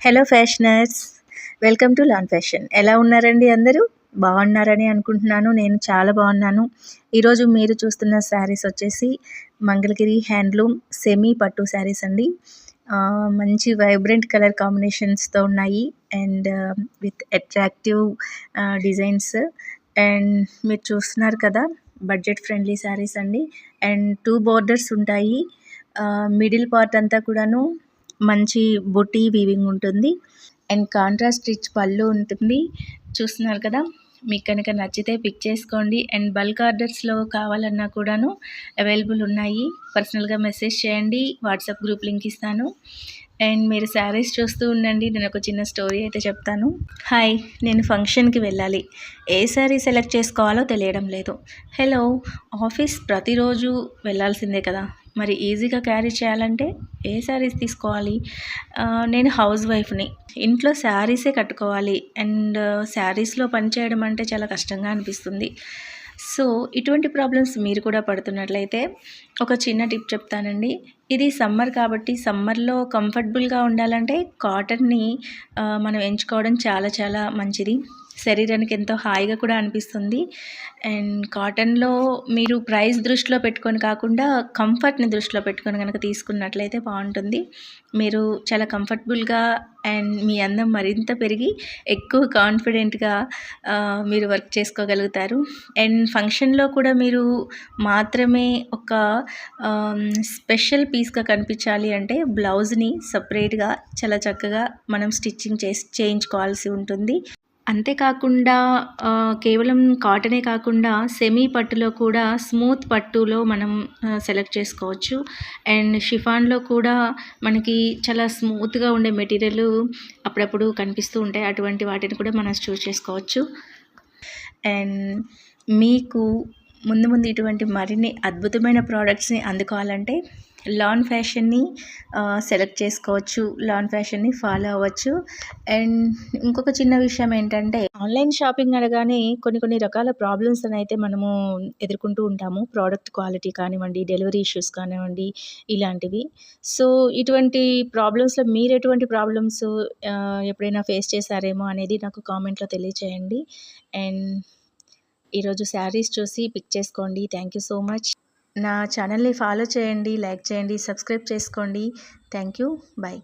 Hello fashioners, welcome to lawn fashion. ఎలా ఉన్నారండి అందరూ? బాగున్నారని అనుకుంటున్నాను. నేను చాలా బాగున్నాను. ఈరోజు మీరు చూస్తున్న శారీస్ వచ్చేసి మంగళగిరి హ్యాండ్లూమ్ సెమీ పట్టు శారీస్ అండి. మంచి వైబ్రెంట్ కలర్ కాంబినేషన్స్తో ఉన్నాయి and with attractive designs. And మీరు చూస్తున్నారు కదా, బడ్జెట్ ఫ్రెండ్లీ శారీస్ అండి. అండ్ 2 బోర్డర్స్ ఉంటాయి. మిడిల్ పార్ట్ అంతా కూడాను మంచి బుటీ వీవింగ్ ఉంటుంది అండ్ కాంట్రాస్ట్ రిచ్ పళ్ళు ఉంటుంది. చూస్తున్నారు కదా, మీకు కనుక నచ్చితే పిక్ చేసుకోండి. అండ్ బల్క్ ఆర్డర్స్లో కావాలన్నా కూడాను అవైలబుల్ ఉన్నాయి. పర్సనల్గా మెసేజ్ చేయండి, వాట్సాప్ గ్రూప్ లింక్ ఇస్తాను. అండ్ మీరు శారీస్ చూస్తూ ఉండండి. నేను ఒక చిన్న స్టోరీ అయితే చెప్తాను. హాయ్, నేను ఫంక్షన్కి వెళ్ళాలి, ఏ శారీ సెలెక్ట్ చేసుకోవాలో తెలియడం లేదు. హలో, ఆఫీస్ ప్రతిరోజు వెళ్ళాల్సిందే కదా, మరి ఈజీగా క్యారీ చేయాలంటే ఏ శారీస్ తీసుకోవాలి? నేను హౌస్ వైఫ్ని, ఇంట్లో శారీసే కట్టుకోవాలి అండ్ శారీస్లో పనిచేయడం అంటే చాలా కష్టంగా అనిపిస్తుంది. సో ఇటువంటి ప్రాబ్లమ్స్ మీరు కూడా పడుతున్నట్లయితే ఒక చిన్న టిప్ చెప్తానండి. ఇది సమ్మర్ కాబట్టి సమ్మర్లో కంఫర్టబుల్గా ఉండాలంటే కాటన్ని మనం ఎంచుకోవడం చాలా చాలా మంచిది. శరీరానికి ఎంతో హాయిగా కూడా అనిపిస్తుంది. అండ్ కాటన్లో మీరు ప్రైస్ దృష్టిలో పెట్టుకొని కాకుండా కంఫర్ట్ని దృష్టిలో పెట్టుకొని కనుక తీసుకున్నట్లయితే బాగుంటుంది. మీరు చాలా కంఫర్టబుల్గా అండ్ మీ అందం మరింత పెరిగి ఎక్కువ కాన్ఫిడెంట్గా మీరు వర్క్ చేసుకోగలుగుతారు. అండ్ ఫంక్షన్లో కూడా మీరు మాత్రమే ఒక స్పెషల్ పీస్గా కనిపించాలి అంటే బ్లౌజ్ని సపరేట్గా చాలా చక్కగా మనం స్టిచ్చింగ్ చేయించుకోవాల్సి ఉంటుంది. అంతేకాకుండా కేవలం కాటనే కాకుండా సెమీ పట్టులో కూడా స్మూత్ పట్టులో మనం సెలెక్ట్ చేసుకోవచ్చు. అండ్ షిఫాన్లో కూడా మనకి చాలా స్మూత్గా ఉండే మెటీరియల్ అప్పుడప్పుడు కనిపిస్తూ ఉంటాయి. అటువంటి వాటిని కూడా మనం చూస్ చేసుకోవచ్చు. అండ్ మీకు ముందు ముందు ఇటువంటి మరిన్ని అద్భుతమైన ప్రోడక్ట్స్ని అందుకోవాలంటే లాన్ ఫ్యాషన్ని సెలెక్ట్ చేసుకోవచ్చు, లాన్ ఫ్యాషన్ని ఫాలో అవ్వచ్చు. అండ్ ఇంకొక చిన్న విషయం ఏంటంటే, ఆన్లైన్ షాపింగ్ అనగానే కొన్ని రకాల ప్రాబ్లమ్స్ అని అయితే మనము ఎదుర్కొంటూ ఉంటాము. ప్రోడక్ట్ క్వాలిటీ కానివ్వండి, డెలివరీ ఇష్యూస్ కానివ్వండి, ఇలాంటివి. సో ఇటువంటి ప్రాబ్లమ్స్లో మీరు ఎటువంటి ప్రాబ్లమ్స్ ఎప్పుడైనా ఫేస్ చేశారేమో అనేది నాకు కామెంట్లో తెలియచేయండి. అండ్ ఈరోజు శారీస్ చూసి పిక్ చేసుకోండి. Thank you so much. నా ఛానల్ని ఫాలో చేయండి, లైక్ చేయండి, సబ్స్క్రైబ్ చేసుకోండి. Thank you. బాయ్.